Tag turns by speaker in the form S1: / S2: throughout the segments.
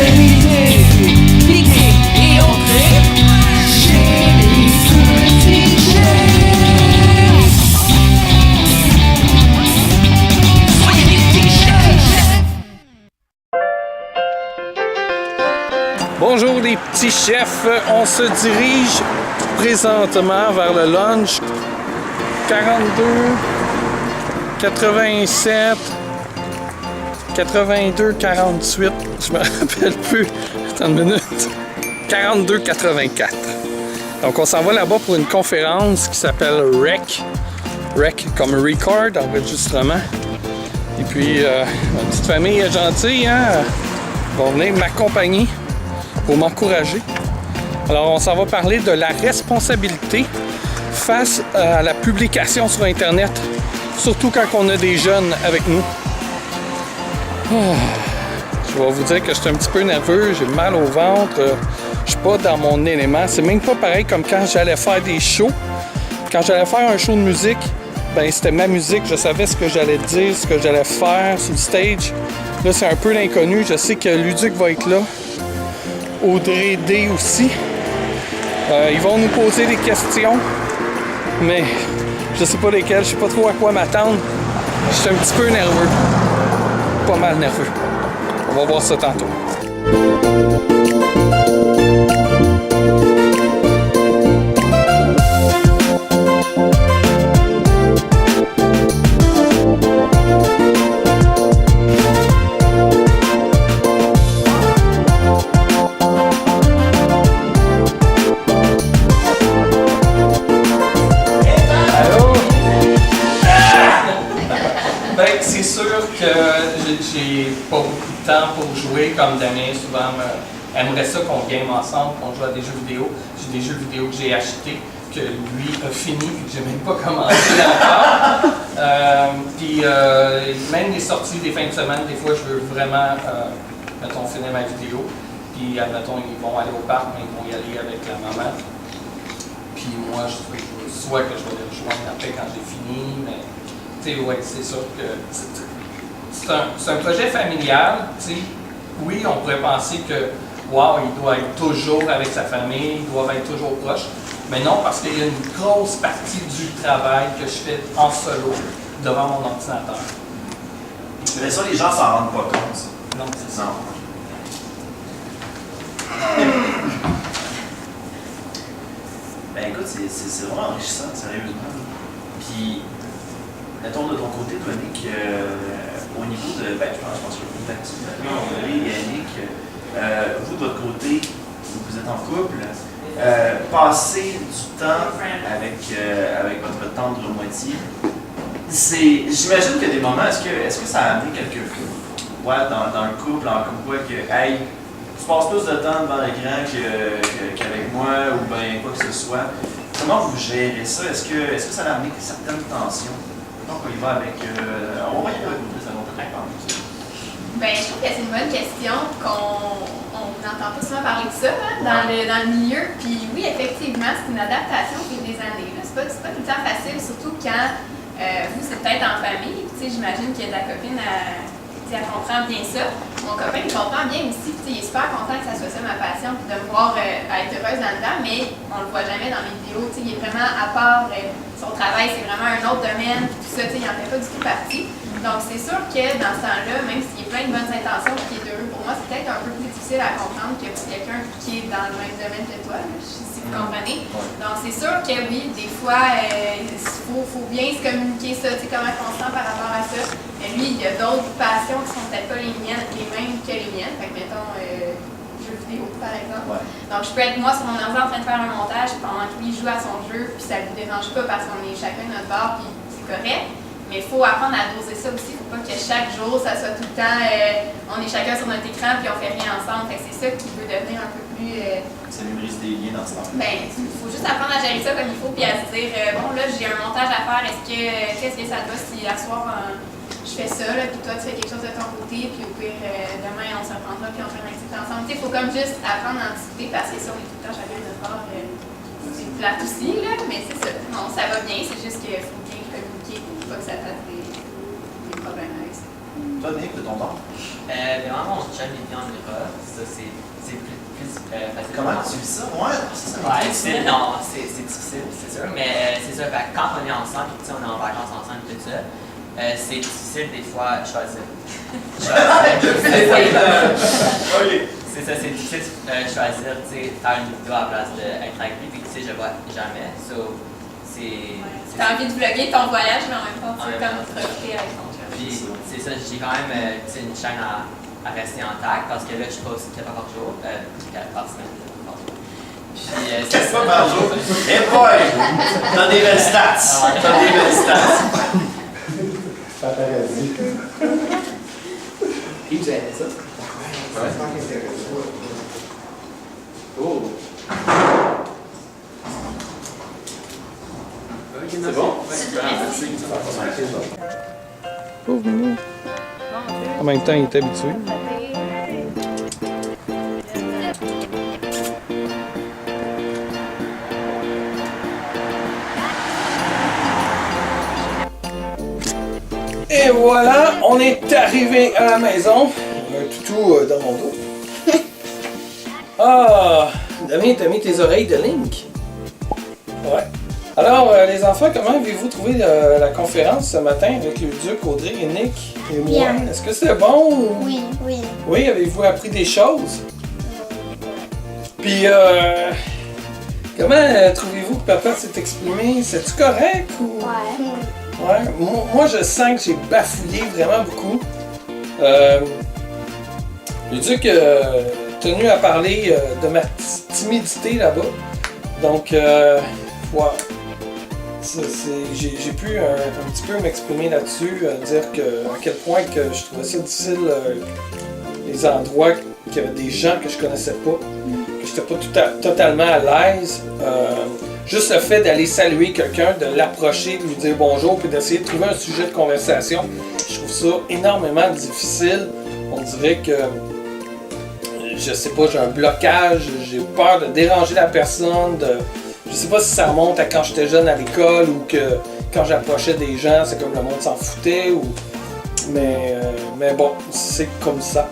S1: c'est l'idée. L'idée est entrée chez les sous-petits. Soyez des petits chefs.
S2: Bonjour les petits chefs, on se dirige présentement vers le lunch 42, 87, 82, 48, je me rappelle plus, attends une minute, 42, 84. Donc on s'en va là-bas pour une conférence qui s'appelle REC comme record, enregistrement. Et puis ma petite famille est gentille, hein, vont venir m'accompagner pour m'encourager. Alors, on s'en va parler de la responsabilité face à la publication sur Internet, surtout quand on a des jeunes avec nous. Je vais vous dire que je suis un petit peu nerveux, j'ai mal au ventre, je suis pas dans mon élément. C'est même pas pareil comme quand j'allais faire des shows. Quand j'allais faire un show de musique, ben c'était ma musique, je savais ce que j'allais dire, ce que j'allais faire sur le stage. Là, c'est un peu l'inconnu, je sais que Luduc va être là. Audrey D aussi. Ils vont nous poser des questions, mais je sais pas lesquelles, je sais pas trop à quoi m'attendre. Je suis un petit peu nerveux. Pas mal nerveux. On va voir ça tantôt. C'est sûr que j'ai pas beaucoup de temps pour jouer, comme Damien souvent aimerait ça qu'on game ensemble, qu'on joue à des jeux vidéo. J'ai des jeux vidéo que j'ai achetés, que lui a fini, que j'ai même pas commencé encore. Puis même les sorties des fins de semaine, des fois je veux vraiment, mettons, finir ma vidéo. Puis admettons, ils vont aller au parc, mais ils vont y aller avec la maman. Puis moi, soit que je vais les rejoindre après quand j'ai fini, mais ouais, c'est sûr que c'est un projet familial. Oui, on pourrait penser que wow, il doit être toujours avec sa famille, il doit être toujours proche. Mais non, parce qu'il y a une grosse partie du travail que je fais en solo devant mon ordinateur.
S3: Mais ça, les gens s'en rendent pas compte, ça.
S2: Non, c'est ça.
S3: Ben écoute, c'est vraiment enrichissant, sérieusement. Puis, mettons de ton côté, toi, Nick, au niveau de, je pense que vous êtes André et Yannick, vous de votre côté, vous êtes en couple, passer du temps avec votre tendre moitié, j'imagine qu'il y a des moments, est-ce que ça a amené quelque chose dans le couple, comme quoi que, hey, tu passes plus de temps devant l'écran qu'avec moi, ou bien quoi que ce soit. Comment vous gérez ça? Est-ce que ça a amené certaines tensions? Donc, on y va avec. On va y aller avec vous, ça va peut-être parler de ça.
S4: Ben, je trouve que c'est une bonne question, qu'on n'entend pas souvent parler de ça dans le milieu. Puis oui, effectivement, c'est une adaptation depuis des années. C'est pas tout le temps facile, surtout quand vous, c'est peut-être en famille. J'imagine que ta copine, elle comprend bien ça. Mon copain, il comprend bien aussi. Il est super content que ça soit ça ma passion, puis de me voir être heureuse là-dedans, mais on le voit jamais dans mes vidéos. Il est vraiment à part. Son travail, c'est vraiment un autre domaine, puis tout ça, il n'en fait pas du tout partie. Donc, c'est sûr que dans ce temps-là, même s'il y a plein de bonnes intentions et qu'il est heureux, pour moi, c'est peut-être un peu plus difficile à comprendre que pour quelqu'un qui est dans le même domaine que toi, si vous comprenez. Donc, c'est sûr que oui, des fois, il faut bien se communiquer ça, comment on se sent par rapport à ça. Mais lui, il y a d'autres passions qui sont peut-être pas les mêmes que les miennes. Fait que, mettons, jeux vidéo, par exemple. Ouais. Donc, je peux être moi sur mon ordi en train de faire un montage pendant que lui joue à son jeu, puis ça ne lui dérange pas parce qu'on est chacun de notre bord, puis c'est correct. Mais il faut apprendre à doser ça aussi. Il ne faut pas que chaque jour, ça soit tout le temps, on est chacun sur notre écran, puis on fait rien ensemble. Fait que c'est ça qui peut devenir un peu plus.
S3: Ça numérise des liens dans ce temps.
S4: Ben, il faut juste apprendre à gérer ça comme il faut, puis à se dire, bon, là, j'ai un montage à faire, qu'est-ce que ça doit si à soir, je fais ça, là, puis toi, tu fais quelque chose de ton côté, puis au pire, demain, on se reprendra, puis on fait une activité ensemble. Il faut comme juste apprendre à anticiper, parce que si on est tout le temps chacun de notre bord, c'est plate aussi, là, mais c'est ça. Non, ça va bien, c'est juste qu'il faut bien communiquer pour pas que ça fasse des problèmes avec ça.
S3: Toi, Nick, de ton temps?
S5: Vraiment, mon chum est bien en Écosse. ça, c'est plus facile.
S3: Comment tu vis ça? Ouais, ça
S5: Ouais, c'est difficile, c'est sûr, mais c'est ça, fait que quand on est ensemble, on est en vacances ensemble, tout ça, c'est difficile des fois choisir. C'est ça, c'est difficile choisir, tu sais, faire une vidéo à la place d'être avec lui, puis tu sais, je vois jamais, so,
S4: T'as envie de vlogger ton voyage, mais en même temps, tu veux comme profiter avec ton chum.
S5: Puis c'est ça, j'ai quand même une chaîne à rester intact, parce que là, je poste 4 fois par jour, 4 par semaine. Puis,
S3: 4 fois par jour. Eh boy! T'as des belles stats! T'as des belles stats!
S6: Paparazzi.
S1: Yves, vous avez ça?
S6: Ouais.
S1: Oh!
S3: C'est bon?
S2: Pauvre nous. En même temps, il est habitué. Et voilà, on est arrivé à la maison. Un toutou dans mon dos. Ah, Damien, t'as mis tes oreilles de Link. Ouais. Alors, les enfants, comment avez-vous trouvé la conférence ce matin avec le Duc, Audrey et Nick et moi?
S7: Bien.
S2: Est-ce que c'était bon?
S7: Oui, oui.
S2: Oui, avez-vous appris des choses? Puis, comment trouvez-vous que papa s'est exprimé? C'est-tu correct ou...
S7: Ouais.
S2: Ouais, moi je sens que j'ai bafouillé vraiment beaucoup. Le Duc tenu à parler de ma timidité là-bas. Donc, voilà. J'ai pu un petit peu m'exprimer là-dessus, dire à quel point que je trouvais ça difficile, les endroits qu'il y avait des gens que je connaissais pas, que j'étais pas totalement à l'aise. Juste le fait d'aller saluer quelqu'un, de l'approcher, de lui dire bonjour, puis d'essayer de trouver un sujet de conversation, je trouve ça énormément difficile. On dirait que, je sais pas, j'ai un blocage, j'ai peur de déranger la personne, je sais pas si ça remonte à quand j'étais jeune à l'école ou que quand j'approchais des gens, c'est comme le monde s'en foutait, mais bon, c'est comme ça.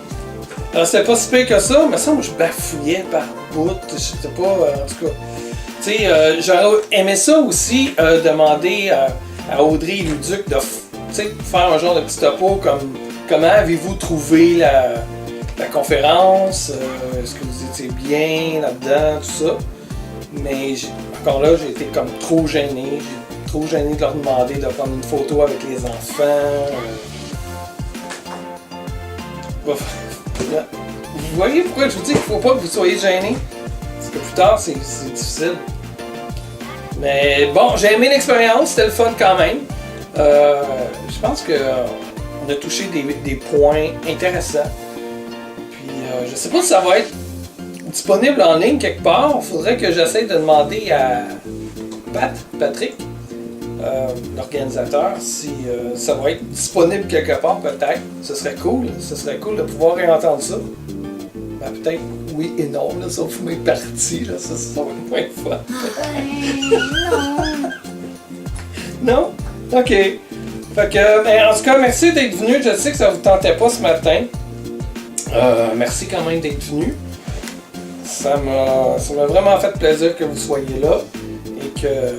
S2: Alors c'est pas si pire que ça, mais ça, moi je bafouillais par bout, je sais pas, en tout cas. Tu sais, j'aurais aimé ça aussi, demander à Audrey et Luduc de faire un genre de petit topo comme comment avez-vous trouvé la conférence, est-ce que vous étiez bien là-dedans, tout ça. Mais encore là, j'ai été comme trop gêné. J'ai trop gêné de leur demander de prendre une photo avec les enfants. Vous voyez pourquoi je vous dis qu'il ne faut pas que vous soyez gênés? Parce que plus tard, c'est difficile. Mais bon, j'ai aimé l'expérience, c'était le fun quand même. Je pense qu'on a touché des points intéressants. Puis je sais pas si ça va être disponible en ligne quelque part. Il faudrait que j'essaie de demander à Patrick, l'organisateur, si ça va être disponible quelque part peut-être. Ce serait cool de pouvoir réentendre ça. Ben, peut-être oui et non, là, sauf mes parties, là, ça va être moins fun. Non? Ok. Fait que, mais en tout cas, merci d'être venu. Je sais que ça vous tentait pas ce matin. Merci quand même d'être venu. Ça m'a vraiment fait plaisir que vous soyez là et que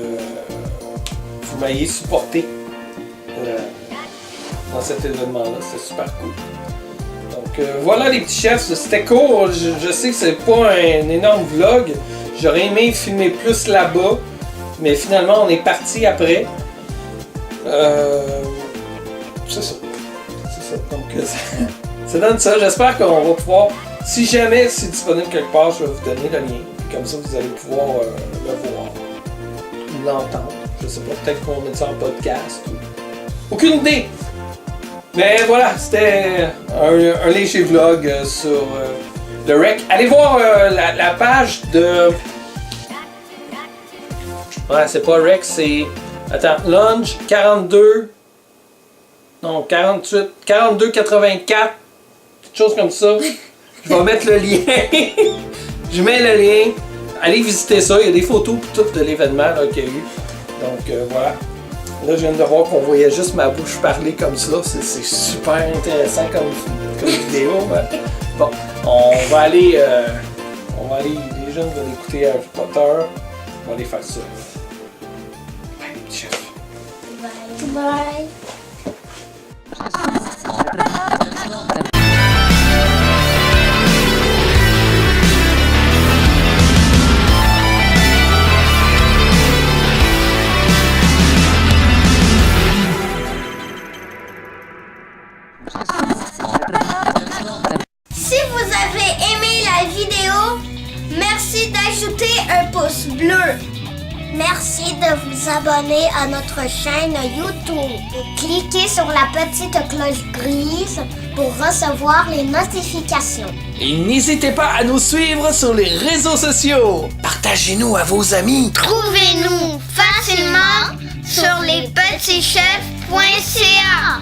S2: vous m'ayez supporté dans cet événement-là. C'était super cool. Donc voilà les petits chefs, c'était court. Je sais que c'est pas un énorme vlog. J'aurais aimé filmer plus là-bas, mais finalement on est parti après. C'est ça. Donc ça donne ça. J'espère qu'on va pouvoir, si jamais c'est disponible quelque part, je vais vous donner le lien. Comme ça vous allez pouvoir le voir ou l'entendre. Je sais pas, peut-être qu'on met ça en podcast. Aucune idée! Mais voilà, c'était un léger vlog sur le rec. Allez voir la page de... Ouais, c'est pas rec, c'est... Attends, Lunge 42... Non, 48... 42, 84... Quelque chose comme ça. Je vais mettre le lien. Je mets le lien. Allez visiter ça. Il y a des photos tout de l'événement qu'il y a eu. Donc voilà. Là, je viens de voir qu'on voyait juste ma bouche parler comme ça. C'est super intéressant comme vidéo. Ouais. Bon, on
S6: On va aller, les jeunes vont écouter Harry Potter. On va aller faire ça. Bye, les petits chefs.
S7: Bye. Si vous avez aimé la vidéo, merci d'ajouter un pouce bleu. Merci de vous abonner à notre chaîne YouTube. Cliquez sur la petite cloche grise pour recevoir les notifications.
S1: Et n'hésitez pas à nous suivre sur les réseaux sociaux. Partagez-nous à vos amis.
S7: Trouvez-nous facilement sur lespetitschefs.ca.